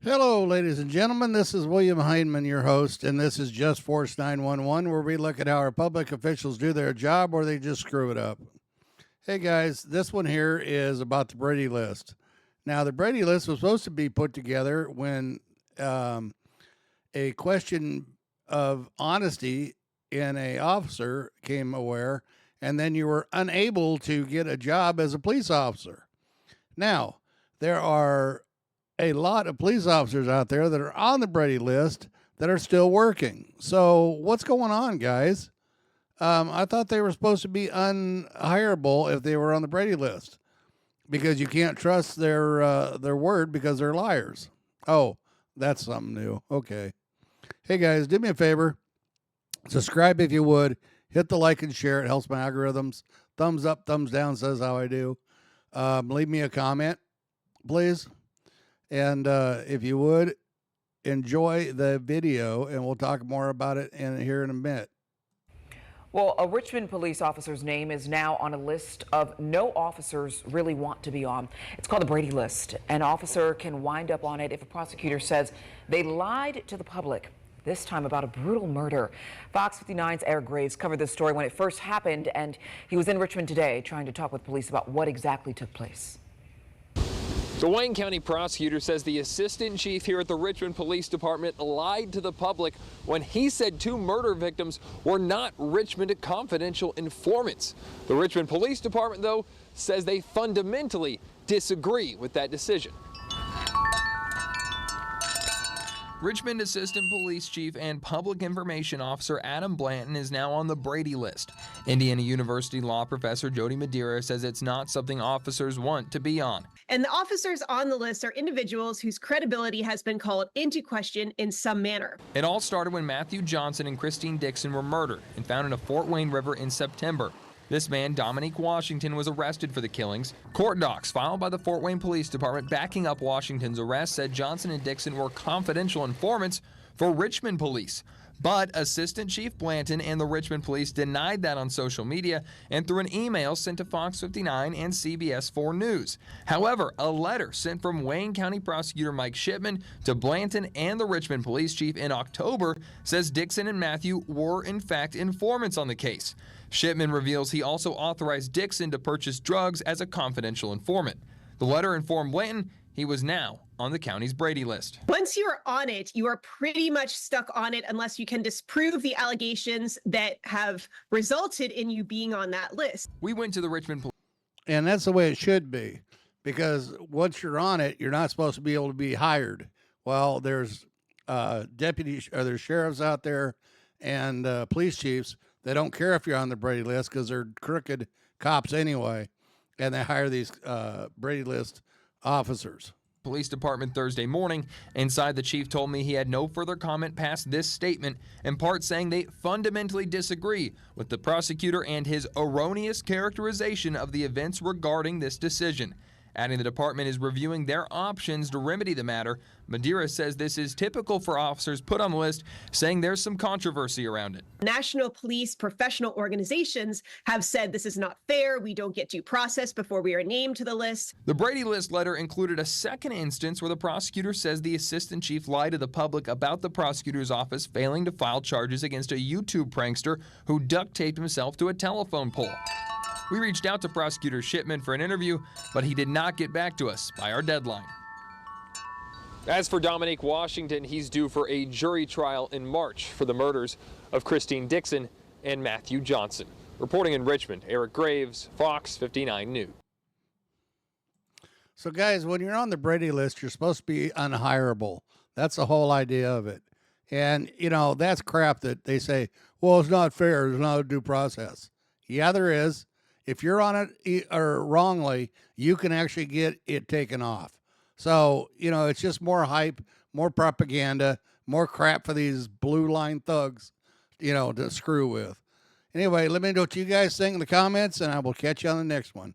Hello, ladies and gentlemen. This is William Heineman, your host, and this is Just Force 911, where we look at how our public officials do their job or they just screw it up. Hey, guys, this one here is about the Brady list. Now, the Brady list was supposed to be put together when a question of honesty in a officer came aware, and then you were unable to get a job as a police officer. Now, there are a lot of police officers out there that are on the Brady list that are still working. So what's going on, guys? I thought they were supposed to be unhireable if they were on the Brady list because you can't trust their word because they're liars. Oh, that's something new. Okay. Hey guys, do me a favor. Subscribe if you would. Hit the like and share. It helps my algorithms. Thumbs up, thumbs down says how I do. Leave me a comment, please. And if you would, enjoy the video, and we'll talk more about it here in a minute. Well, a Richmond police officer's name is now on a list of no officers really want to be on. It's called the Brady list. An officer can wind up on it if a prosecutor says they lied to the public, this time about a brutal murder. Fox 59's Eric Graves covered this story when it first happened, and he was in Richmond today trying to talk with police about what exactly took place. The Wayne County prosecutor says the assistant chief here at the Richmond Police Department lied to the public when he said two murder victims were not Richmond confidential informants. The Richmond Police Department, though, says they fundamentally disagree with that decision. Richmond Assistant Police Chief and Public Information Officer Adam Blanton is now on the Brady list. Indiana University law professor Jody Madeira says it's not something officers want to be on. And the officers on the list are individuals whose credibility has been called into question in some manner. It all started when Matthew Johnson and Christine Dixon were murdered and found in a Fort Wayne river in September. This man, Dominique Washington, was arrested for the killings. Court docs filed by the Fort Wayne Police Department backing up Washington's arrest said Johnson and Dixon were confidential informants for Richmond police. But Assistant Chief Blanton and the Richmond Police denied that on social media and through an email sent to Fox 59 and CBS 4 News. However, a letter sent from Wayne County Prosecutor Mike Shipman to Blanton and the Richmond Police Chief in October says Dixon and Matthew were in fact informants on the case. Shipman reveals he also authorized Dixon to purchase drugs as a confidential informant. The letter informed Blanton he was now on the county's Brady list. Once you're on it, you are pretty much stuck on it unless you can disprove the allegations that have resulted in you being on that list. We went to the Richmond Police. And that's the way it should be, because once you're on it, you're not supposed to be able to be hired. Well, there's deputies or there's sheriffs out there and police chiefs. They don't care if you're on the Brady list because they're crooked cops anyway, and they hire these Brady list officers. Police Department Thursday morning. Inside, the chief told me he had no further comment past this statement, in part saying they fundamentally disagree with the prosecutor and his erroneous characterization of the events regarding this decision. Adding the department is reviewing their options to remedy the matter. Madeira says this is typical for officers put on the list, saying there's some controversy around it. National police professional organizations have said this is not fair. We don't get due process before we are named to the list. The Brady list letter included a second instance where the prosecutor says the assistant chief lied to the public about the prosecutor's office failing to file charges against a YouTube prankster who duct taped himself to a telephone pole. We reached out to Prosecutor Shipman for an interview, but he did not get back to us by our deadline. As for Dominique Washington, he's due for a jury trial in March for the murders of Christine Dixon and Matthew Johnson. Reporting in Richmond, Eric Graves, Fox 59 News. So, guys, when you're on the Brady list, you're supposed to be unhireable. That's the whole idea of it. And, you know, that's crap that they say, well, it's not fair. There's not a due process. Yeah, there is. If you're on it or wrongly, you can actually get it taken off. So, you know, it's just more hype, more propaganda, more crap for these blue line thugs, you know, to screw with. Anyway, let me know what you guys think in the comments, and I will catch you on the next one.